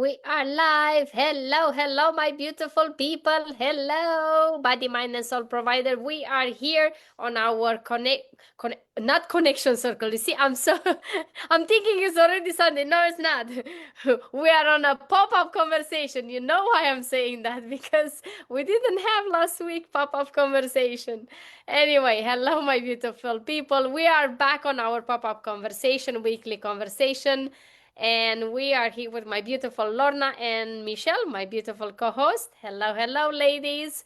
We are live. Hello, hello, my beautiful people. Hello, body, mind, and soul provider. We are here on our not connection circle. You see, I'm thinking it's already Sunday. No, it's not. We are on a pop-up conversation. You know why I'm saying that? Because we didn't have last week pop-up conversation. Anyway, hello, my beautiful people. We are back on our pop-up conversation, weekly conversation. And we are here with my beautiful Lorna and Michelle, my beautiful co-host. Hello, hello, ladies.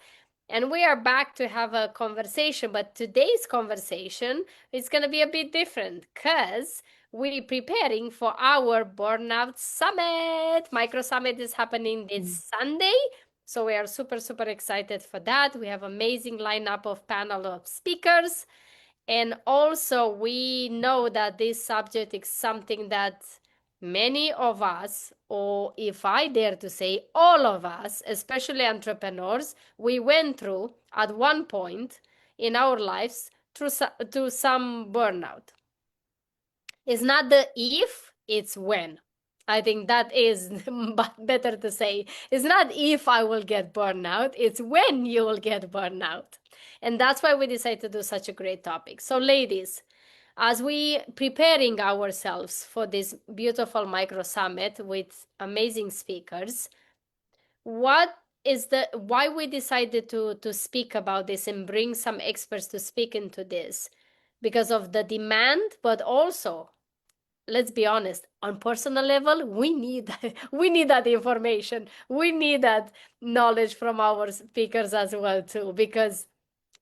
And we are back to have a conversation, but today's conversation is going to be a bit different because we're preparing for our Burnout Summit. Micro Summit is happening this Sunday. So we are super, super excited for that. We have amazing lineup of panel of speakers. And also we know that this subject is something that many of us, or if I dare to say all of us, especially entrepreneurs, we went through at one point in our lives through to some burnout. It's not the if, it's when. I think that is better to say. It's not if I will get burnout, it's when you will get burnout. And that's why we decided to do such a great topic. So, ladies, as we preparing ourselves for this beautiful micro summit with amazing speakers, what is the why we decided to speak about this and bring some experts to speak into this? Because of the demand, but also, let's be honest, on personal level, we need we need that information. We need that knowledge from our speakers as well too, because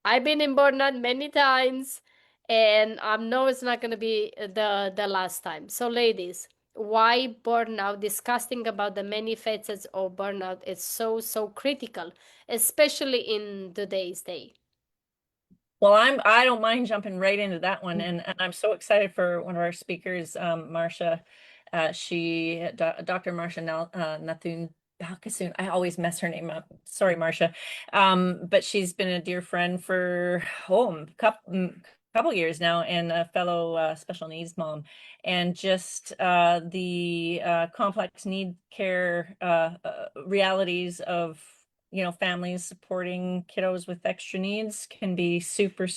I've been in burnout many times, and I know it's not going to be the last time. So, ladies, why burnout? Discussing about the many facets of burnout is so critical, especially in today's day. Well, I don't mind jumping right into that one, and I'm so excited for one of our speakers, Marcia. Dr. Marcia Nathun Balkasoon. I always mess her name up. Sorry, Marcia. But she's been a dear friend for couple years now, and a fellow special needs mom, and just the complex need care realities of families supporting kiddos with extra needs can be super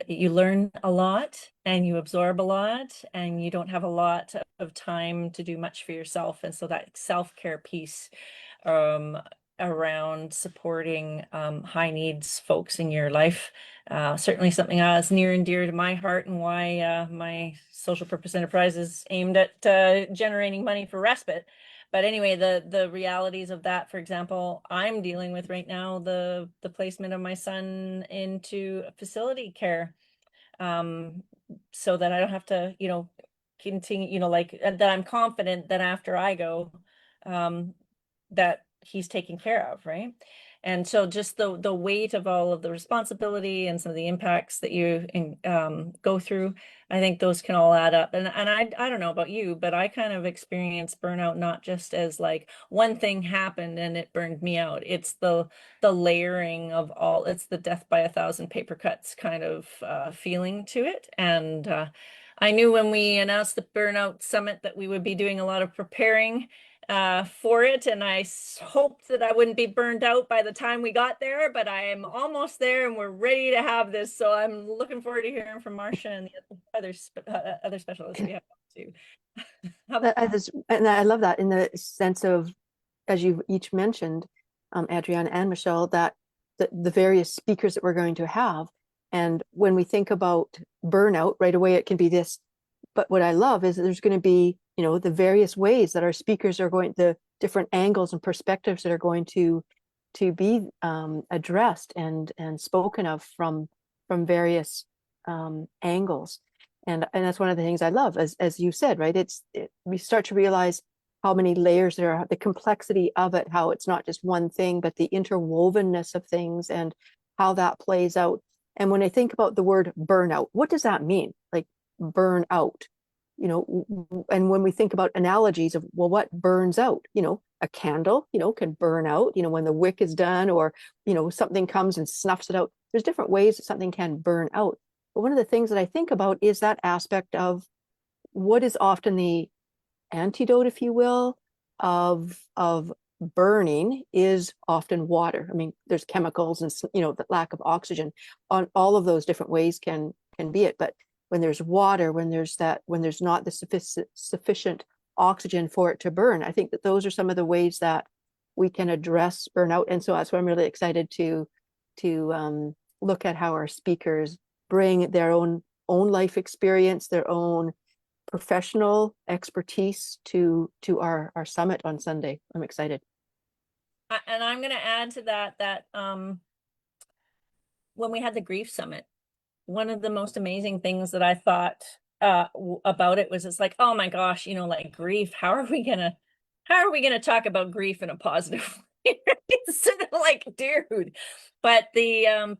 you learn a lot and you absorb a lot and you don't have a lot of time to do much for yourself. And so that self-care piece um, around supporting high needs folks in your life, certainly something that's near and dear to my heart, and why my social purpose enterprise is aimed at generating money for respite. But anyway, the realities of that, for example, I'm dealing with right now the placement of my son into facility care, so that I don't have to, continue, like that I'm confident that after I go, that he's taken care of, right? And so just the weight of all of the responsibility and some of the impacts that you go through, I think those can all add up. And I don't know about you, but I kind of experience burnout not just as like one thing happened and it burned me out. It's the layering of all. It's the death by a thousand paper cuts kind of feeling to it. And I knew when we announced the Burnout Summit that we would be doing a lot of preparing for it, and I hoped that I wouldn't be burned out by the time we got there, but I am almost there and we're ready to have this. So I'm looking forward to hearing from Marcia and the other specialists we have too. And I love that in the sense of, as you've each mentioned, Adrienne and Michelle, that the various speakers that we're going to have. And when we think about burnout, right away, it can be this. But what I love is that there's going to be, the various ways that our speakers are going, the different angles and perspectives that are going to be addressed and spoken of from various angles. And that's one of the things I love, as you said, right? We start to realize how many layers there are, the complexity of it, how it's not just one thing, but the interwovenness of things and how that plays out. And when I think about the word burnout, what does that mean? Like burn out, and when we think about analogies of, well, what burns out? A candle, can burn out, when the wick is done, or, something comes and snuffs it out. There's different ways that something can burn out. But one of the things that I think about is that aspect of what is often the antidote, if you will, of burning is often water. I mean, there's chemicals and the lack of oxygen on all of those different ways can be it. But when there's water, when there's not the sufficient oxygen for it to burn, I think that those are some of the ways that we can address burnout. And so that's why I'm really excited to look at how our speakers bring their own life experience, their own professional expertise to our summit on Sunday. I'm excited. And I'm going to add to that when we had the grief summit, one of the most amazing things that I thought about it was, it's like, oh my gosh, like grief, how are we gonna talk about grief in a positive way? It's sort of like, dude. But I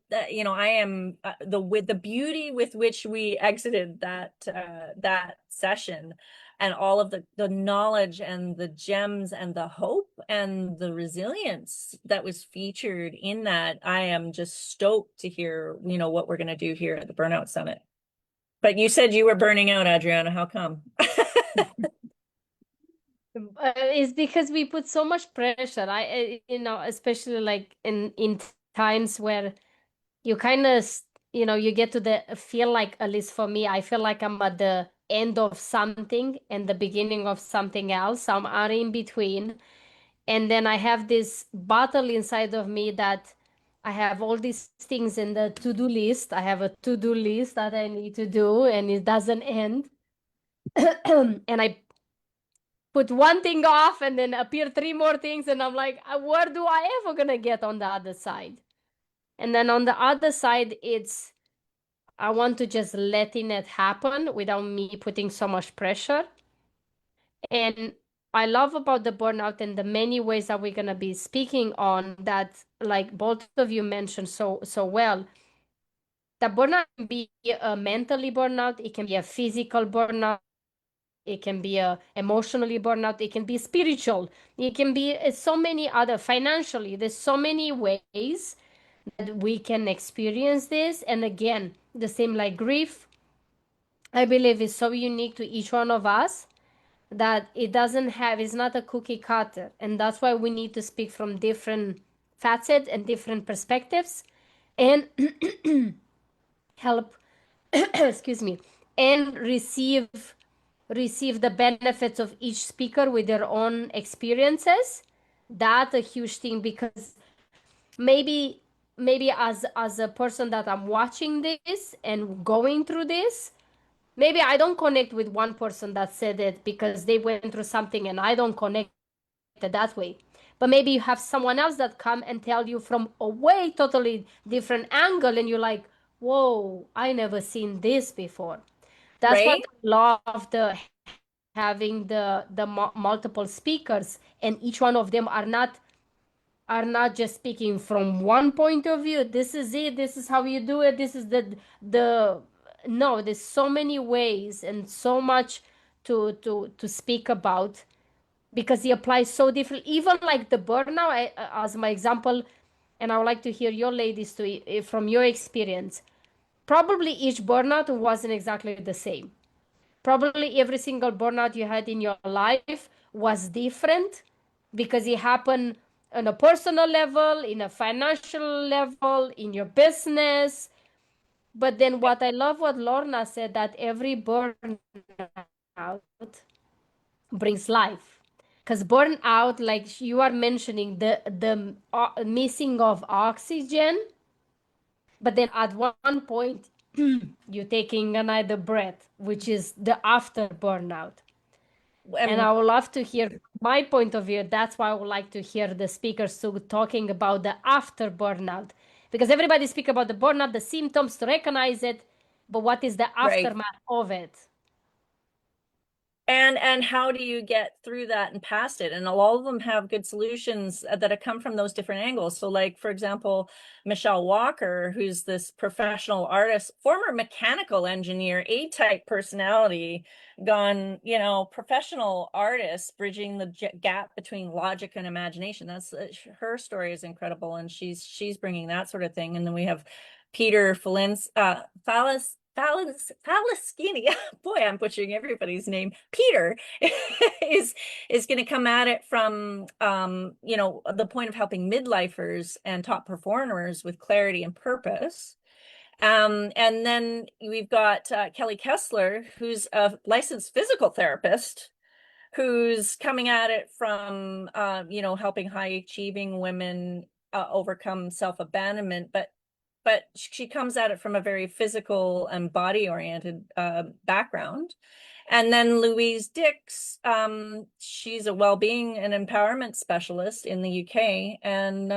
am with the beauty with which we exited that session, and all of the knowledge and the gems and the hope and the resilience that was featured in that. I am just stoked to hear, what we're going to do here at the Burnout Summit. But you said you were burning out, Adriana. How come? It's because we put so much pressure. Especially like in times where you kind of, you get to feel like, at least for me, I feel like I'm at the end of something and the beginning of something else. I'm out in between. And then I have this battle inside of me that I have all these things in the to-do list. I have a to-do list that I need to do, and it doesn't end. And I put one thing off and then appear three more things, and I'm like, where do I ever gonna get on the other side? And then on the other side, it's I want to just letting it happen without me putting so much pressure. And I love about the burnout and the many ways that we're gonna be speaking on that, like both of you mentioned so well. The burnout can be a mentally burnout, it can be a physical burnout, it can be a emotionally burnout, it can be spiritual, it can be so many other financially. There's so many ways that we can experience this. And again, the same like grief, I believe is so unique to each one of us that it's not a cookie cutter. And that's why we need to speak from different facets and different perspectives and help, excuse me, and receive the benefits of each speaker with their own experiences. That's a huge thing, because maybe as a person that I'm watching this and going through this, maybe I don't connect with one person that said it because they went through something, and I don't connect it that way. But maybe you have someone else that come and tell you from a way totally different angle, and you're like, whoa, I never seen this before. That's what Right? I love, the having the multiple speakers, and each one of them are not just speaking from one point of view. This is it, this is how you do it, this is the no, there's so many ways and so much to speak about, because he applies so different. Even like the burnout, as my example, and I would like to hear your ladies too, from your experience. Probably each burnout wasn't exactly the same. Probably every single burnout you had in your life was different, because it happened on a personal level, in a financial level, in your business. But then what I love what Lorna said, that every burnout brings life. Because burnout, like you are mentioning, the missing of oxygen, but then at one point you're taking another breath, which is the after burnout. And I And would love to hear my point of view. That's why I would like to hear the speakers too talking about the after burnout. Because everybody speak about the burnout, the symptoms to recognize it, but what is the right. aftermath of it? And how do you get through that and past it? And all of them have good solutions that have come from those different angles. So like, for example, Michelle Walker, who's this professional artist, former mechanical engineer, A-type personality, gone, professional artist, bridging the gap between logic and imagination. That's her story is incredible. And she's bringing that sort of thing. And then we have Peter Falaskini, boy, I'm butchering everybody's name. Peter is going to come at it from the point of helping midlifers and top performers with clarity and purpose. And then we've got Kelly Kessler, who's a licensed physical therapist, who's coming at it from helping high achieving women overcome self-abandonment, but she comes at it from a very physical and body oriented background. And then Louise Dix, she's a well-being and empowerment specialist in the UK, and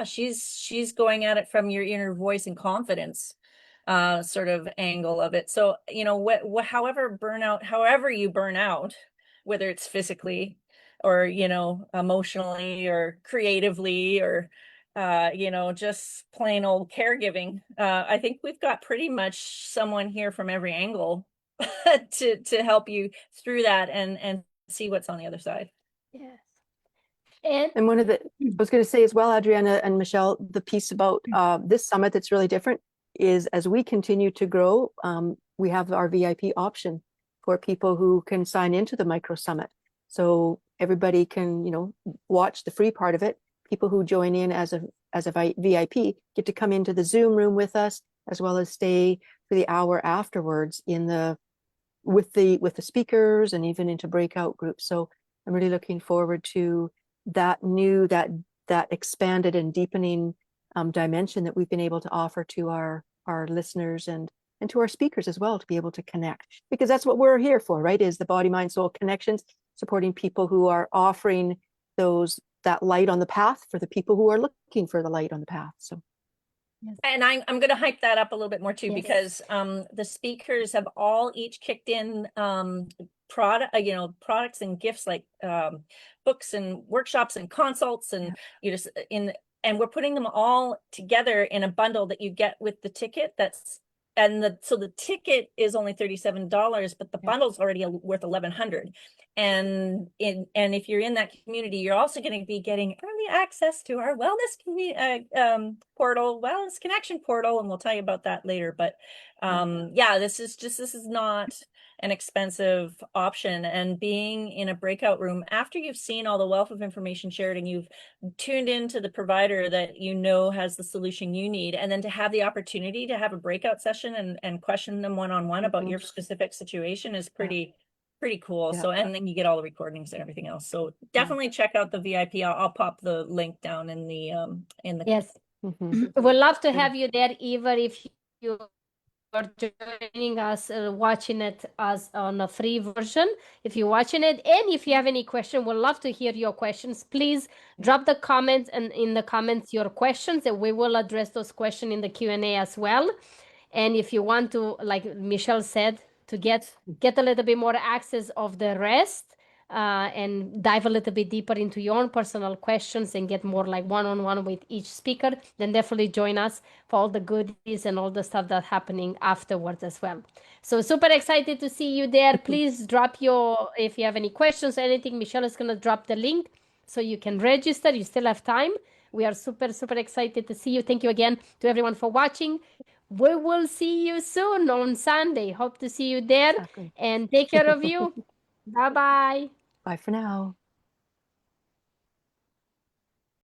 she's going at it from your inner voice and confidence sort of angle of it. So however you burn out, whether it's physically or emotionally or creatively or just plain old caregiving, I think we've got pretty much someone here from every angle to help you through that and see what's on the other side. Yes. And one of the, I was going to say as well, Adriana and Michelle, the piece about this summit that's really different is as we continue to grow, we have our VIP option for people who can sign into the micro summit. So everybody can, watch the free part of it. People who join in as a VIP get to come into the Zoom room with us, as well as stay for the hour afterwards with the speakers and even into breakout groups. So I'm really looking forward to that expanded and deepening dimension that we've been able to offer to our listeners and to our speakers as well, to be able to connect, because that's what we're here for, right? Is the body, mind, soul connections, supporting people who are offering that light on the path for the people who are looking for the light on the path. So yes. And I'm going to hype that up a little bit more too, yes. Because the speakers have all each kicked in products and gifts like books and workshops and consults and and we're putting them all together in a bundle that you get with the ticket. So the ticket is only $37, but the bundle's already worth $1,100. And if you're in that community, you're also going to be getting early access to our wellness portal, wellness connection portal, and we'll tell you about that later. But this is not an expensive option. And being in a breakout room after you've seen all the wealth of information shared and you've tuned into the provider that has the solution you need, and then to have the opportunity to have a breakout session and question them one-on-one about your specific situation is pretty cool. So, and then you get all the recordings and everything else. So definitely check out the VIP. I'll pop the link down in the yes. We'd love to have you there, even if you are joining us, watching it as on a free version. If you're watching it, and if you have any question, we'd love to hear your questions. Please drop the comments, and in the comments your questions, and we will address those questions in the Q&A as well. And if you want to, like Michelle said, to get a little bit more access of the rest, and dive a little bit deeper into your own personal questions and get more like one-on-one with each speaker, then definitely join us for all the goodies and all the stuff that's happening afterwards as well. So super excited to see you there. Please drop if you have any questions or anything, Michelle is going to drop the link so you can register. You still have time. We are super, super excited to see you. Thank you again to everyone for watching. We will see you soon on Sunday. Hope to see you there. Exactly. And take care of you. Bye-bye. Bye for now.